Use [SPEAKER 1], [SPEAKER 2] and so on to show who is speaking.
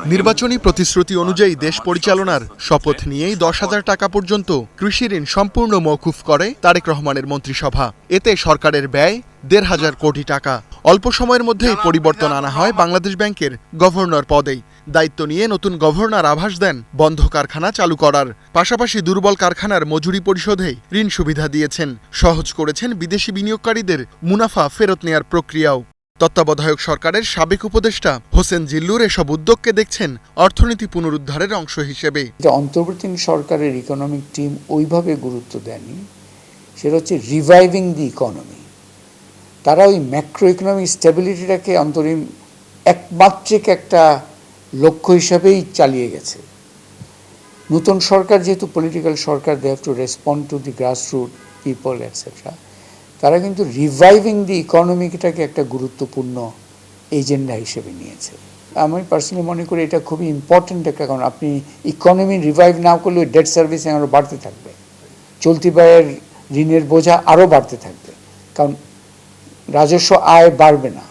[SPEAKER 1] নির্বাচনী প্রতিশ্রুতি অনুযায়ী দেশ পরিচালনার শপথ নিয়েই 10,000 টাকা পর্যন্ত কৃষি ঋণ সম্পূর্ণ মওকুফ করে তারেক রহমানের মন্ত্রিসভা। এতে সরকারের ব্যয় 1,500 কোটি টাকা। অল্প সময়ের মধ্যেই পরিবর্তন আনা হয় বাংলাদেশ ব্যাংকের গভর্নর পদেই। দায়িত্ব নিয়ে নতুন গভর্নর আভাস দেন বন্ধ কারখানা চালু করার পাশাপাশি দুর্বল কারখানার মজুরি পরিশোধে ঋণ সুবিধা দিয়েছেন। সহজ করেছেন বিদেশি বিনিয়োগকারীদের মুনাফা ফেরত নেয়ার প্রক্রিয়াও। তত্ত্বাবধায়ক সরকারের সাবেক উপদেষ্টা হোসেন জিল্লুর এসব উদ্যোগকে দেখছেন অর্থনীতি পুনরুদ্ধারের অংশ হিসেবে।
[SPEAKER 2] অন্তর্বর্তীকালীন সরকারের ইকোনমিক টিম ওইভাবে গুরুত্ব দেয়নি, সেটা হচ্ছে রিভাইভিং দি ইকোনমি। তারা ওই ম্যাক্রো ইকোনমিক স্টেবিলিটিটাকে অন্তরীণ একমাত্রিক একটা লক্ষ্য হিসাবেই চালিয়ে গেছে। নতুন সরকার যেহেতু পলিটিক্যাল সরকার, they have to respond to the grassroot people etcetera. তারা কিন্তু রিভাইভিং দি ইকোনমিটাকে একটা গুরুত্বপূর্ণ এজেন্ডা হিসেবে নিয়েছে। আমি পার্সোনালি মনে করি এটা খুবই ইম্পর্টেন্ট একটা কারণ। আপনি ইকোনমি রিভাইভ না করলে ডেট সার্ভিস আরও বাড়তে থাকবে, চলতি ব্যয়ের ঋণের বোঝা আরও বাড়তে থাকবে, কারণ রাজস্ব আয় বাড়বে না।